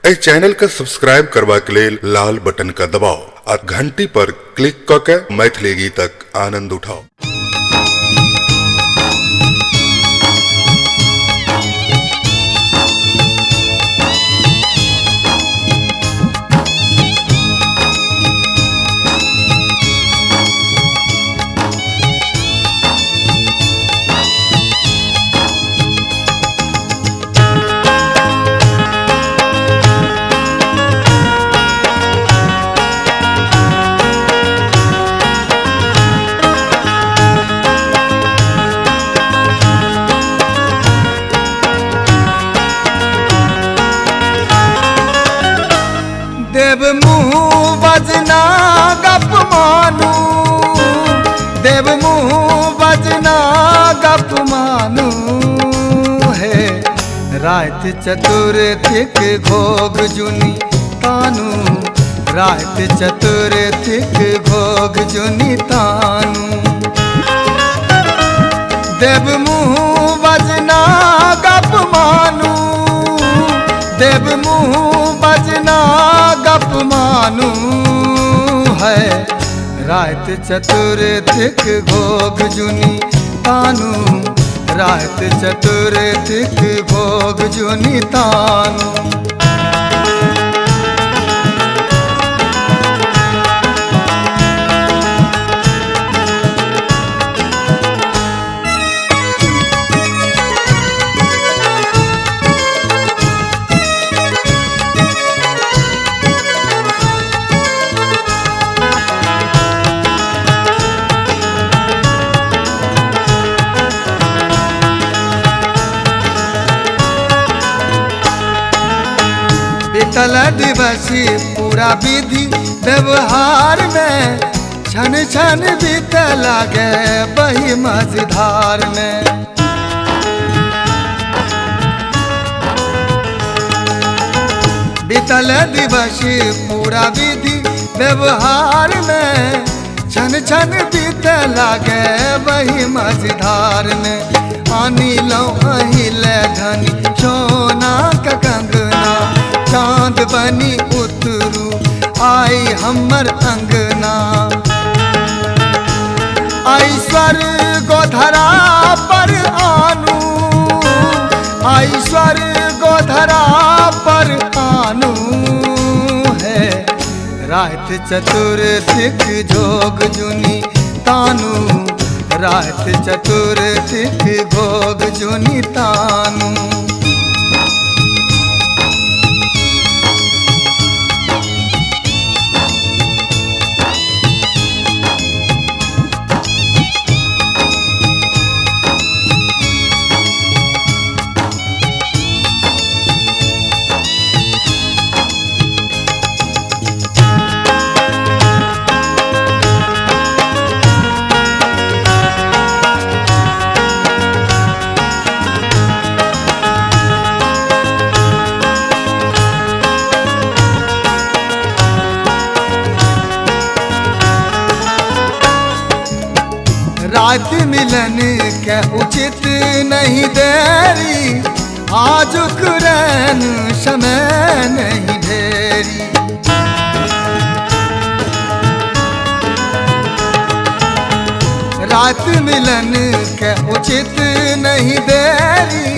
ए channel का subscribe करवा के लेल लाल बटन का दबाओ और घंटी पर क्लिक करके मैथिली गीतक आनंद उठाओ। देव मुँह बजना गप मानू, देव मुँह बजना गप मानू है। रात चतुर्थिक भोग जुनी तानू, रात चतुर्थिक भोग जुनी तानू। देव मुँह बजना गप मानू, देव मुँह बजना गप मानू है। रात चतुर्थिक भोग जुनी तानू, रात चतुर्थिक भोग जुनी तानू। बीतल दिवसी पूरा विधि व्यवहार में, छन छन बीत लागे बही मझधार में। बीतल दिवसी पूरा विधि व्यवहार में, छन छन बीत लागे बही मझधार में। आनी लो अहिले धनी सोना का कंगना, चांद बनी उतरू आई हमर अंगना। ऐश्वर गोधरा पर आनू, ऐश्वर गोधरा पर आनू है। रात चतुर्थिक जोग जुनी तानू, रात चतुर्थिक भोग जुनी तानू। रात मिलन के उचित नहीं देरी, आज कुरैन समय नहीं ढेरी। रात मिलन के उचित नहीं देरी,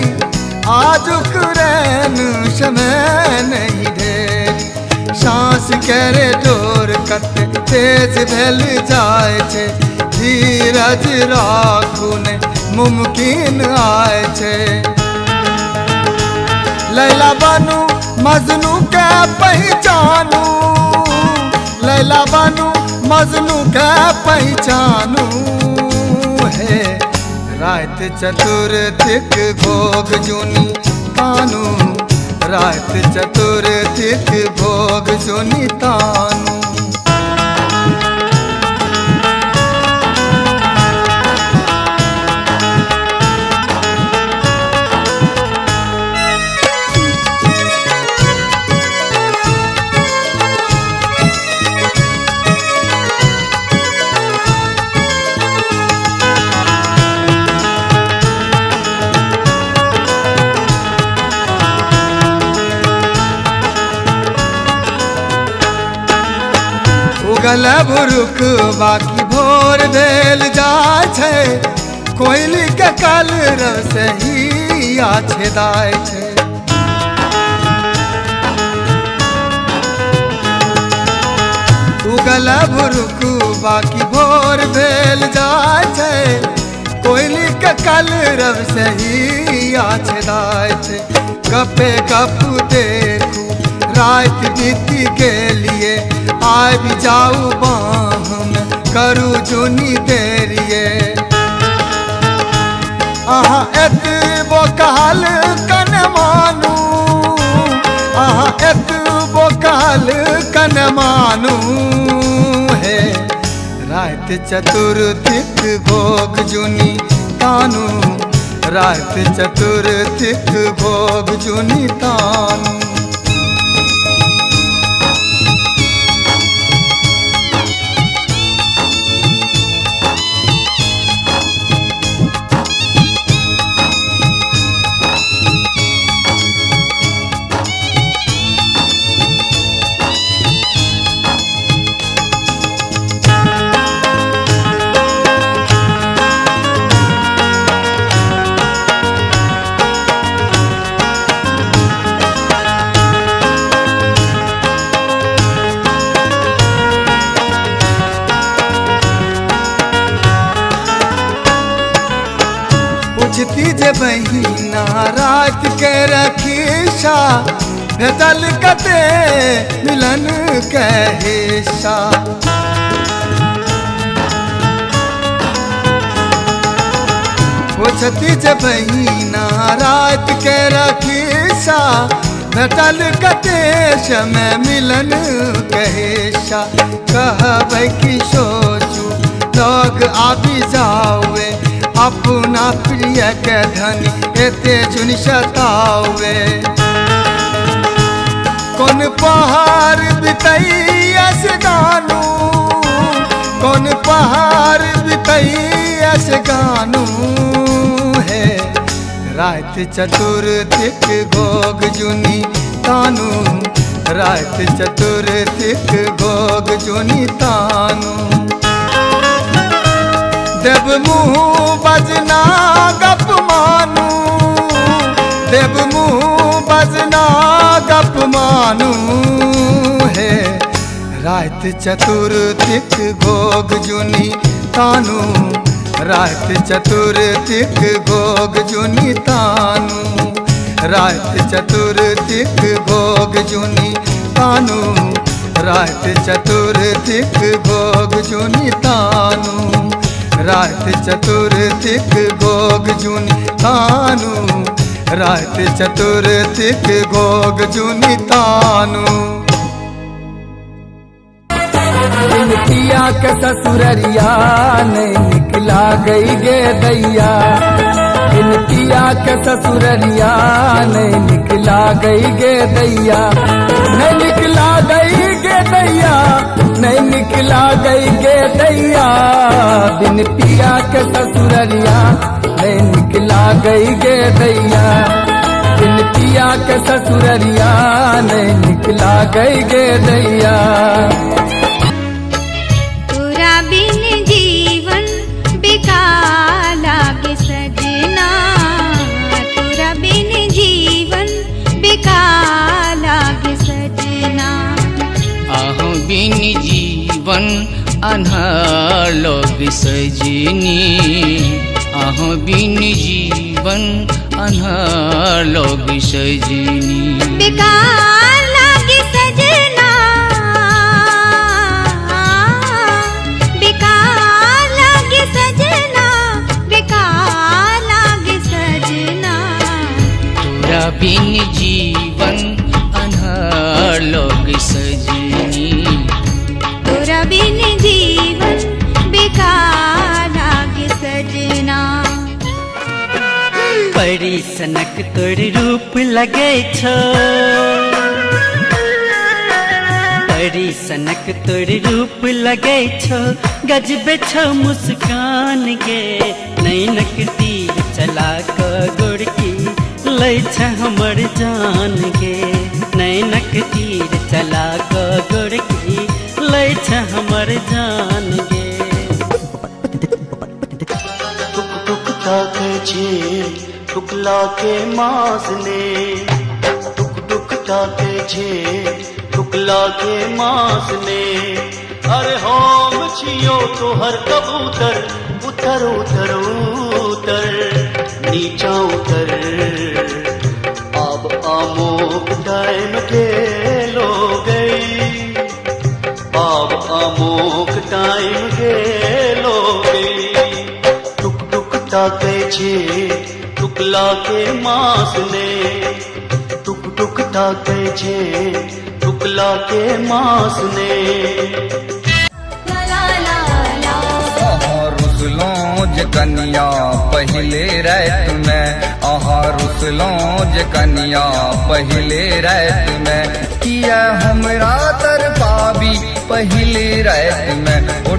आज कुरैन समय नहीं ढेरी। सांस करे डोर कत तेज भेल जाए छे, धीरज राखू ने मुमकिन आए छे। लैला बानू मजनू के पहचानू, लैला बानू मजनू के पहचानू है। रात चतुर्थिक भोग जुनी तानू, रात चतुर्थिक भोग जुनी तानू। उगल भुरुक बाकी भोर भेल जाय छै, कोयली के कलरव से हिया छेदाय छै। उगल भुरुक बाकी भोर भेल जाय छै, कोयली के कलरव से हिया छेदाय छै। गपे गप देखू रात बीती गेलिए, आबि जाऊ बाह में करू जुनी देरिए। अहाँ एतबो कहल कन मानू, अहाँ एतबो कहल कन मानू हे। रात चतुर्थिक भोग जुनी तानू, रात चतुर्थिक भोग जुनी तानू। पूछती जे बहिना रात के रखीशा, भेटल कते मिलन के हिस्सा। पूछती जे बहिना रात के रखीशा, भेटल कते समय मिलन के हिस्सा। कहबै कि सोचू लोग आबि जाओवे, अपना प्रिय के धन एते चुन सतावे। कौन पहाड़ बितैया से गानू, कौन पहाड़ बितैया से गानू है। रात चतुर्थिक भोग जुनी तानू, रात चतुर्थिक भोग जुनी तानू। देव मुँह बजना गप मानू, देव मुँह बजना गप मानू हे। रात चतुर्थिक भोग जुनी तानू, रात चतुर्थिक भोग जुनी तानू, रात चतुर्थिक भोग जुनी तानू, रात चतुर्थिक भोग जुनी तानू, रात चतुर्थिक भोग जुनी तानू, रात चतुर्थिक भोग जुनी तानू। पिया के ससुररिया नहीं निकला गई गे दैया, पिया के ससुररिया नहीं निकला गई गे दैया, नहीं निकला गई गे दैया, नहीं निकला गई गे दैया। बिन पिया के ससुररिया नहीं निकला गई गे दैया, बिन पिया के ससुररिया नहीं निकला गई गे दैया। तोरा बिन जीवन बेकार लागे सजना, तोरा बिन जीवन बेकार लागे सजना। आहो बिन जीवन अन्हार लोग सजनी, आहो बिन जीवन अन्हार लोग सजनी। बेकार लागे सजना, बेकार लागे सजना, बेकार लागे सजना। तोरा बिन जीवन अन्हार लोग सजनी, तोरा बिन जीवन बेकार लागे सजना। परी सनक तोर रूप लगे छो, परी सनक तोर रूप लगे छो, गजबे छो मुस्कान गे। नैनक तीर चला क गोरकी लै छ हमर जान गे, नैनक तीर चला क गोरकी लै छ हमर टुकला के मांस ने टुक टुक ताके छे टुकला के मांस ने अरे हम छियो तोहर कबूतर उतर उतर उतर नीचा उतर अब आमोक टाइम गेलो गई अब आमोक टाइम गेलो गई टुक टुक ताके छे टुकला के मांस ने टुक टुक ताके छे टुकला के मांस ने रुसलों जे कन्या पहले रात में रुसलों जे कन्या पहले रात में किया हमरा तरफा भी पहले रात में ओ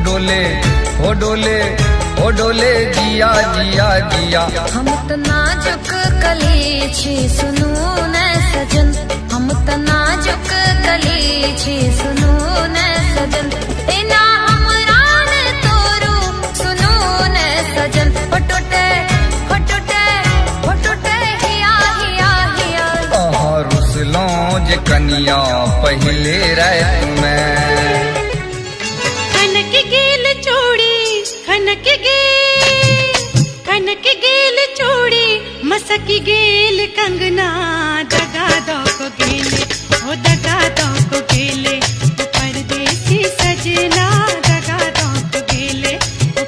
डोले जिया जिया जिया हम त नाजुक कली छी सुनू न सजन हम त नाजुक कली छी सुनू न सजन एना हमरा ने तोरू सुनू न सजन फटोटे हिया हिया हिया रुसलों जे कन्या पहले रात में खनक गेल चूड़ी खनक गेल चूड़ी मसक गेल कंगना दगा दो को गेले ओ दगा दो को गेले ओ परदेसी सजना दगा दो को गेले ओ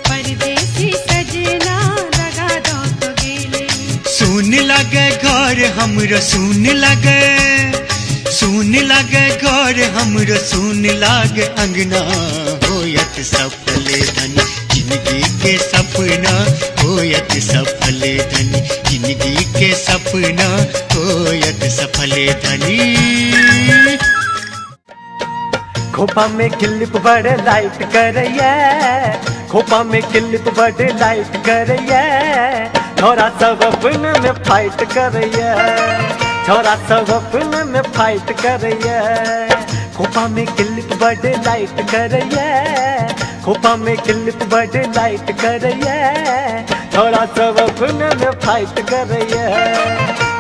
परदेसी सजना दगा दो को गेले सुन लगे घर हमरो सुन लगे घर हमरो सुन लागे अंगना होयत सफल धन जिंदगी के सपना होयत सफल धन जिंदगी के सपना होयत सफल धनी खोपा में क्लिप बड़े लाइट करैया खोपा में क्लिप बड़े लाइट करैया छोरा सब अपने में फाइट करैया छोरा सब अपने में फाइट करैया खोपा में क्लिप बड़े लाइट करैया खोपा में क्लिप बड़े लाइट करैया छोरा सब अपने में फाइट करैया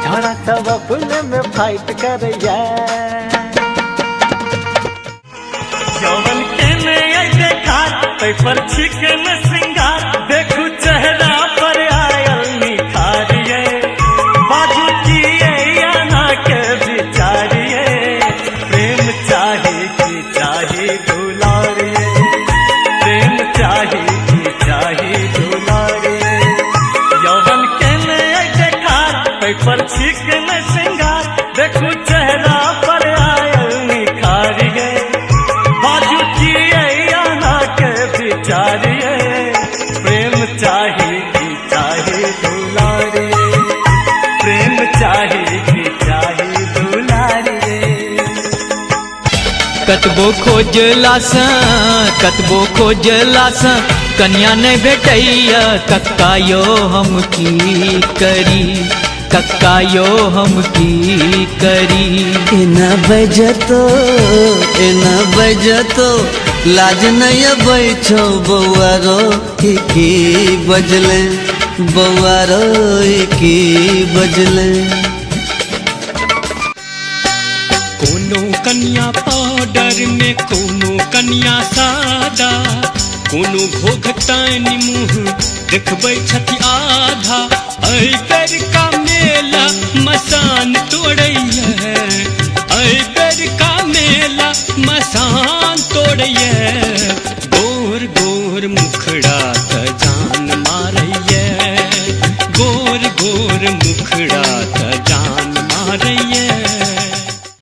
छोरा सब अपने में फाइट करैया यौवन के में देखा पर चिकन सिंगार देखू चेहरा पर आयल निखारिए बाजू किए या ना के बिचारिए प्रेम चाहे कि चाहे दुलारिए प्रेम चाहे कि चाहे दुलारिए यौवन के में देखा पर चिकन सिंगार देखू चेहरा पर आयल निखारिए बाजू किए या ना के बिचारिए प्रेम चाहे कि चाहे दुलारिए प्रेम चाहे कि चाहे दुलारिए कतबो खोजला सा कन्या नहीं भेटैया कक्कायो हम की करी एना बजतो लाज नहीं बैठो बौआरो की बजले कोनो कन्या पाउडर में कोनो कन्या सादा कोनो भोगतानी मुँह देखबै छथि आधा ऐ कर का मेला मसान तोड़ैया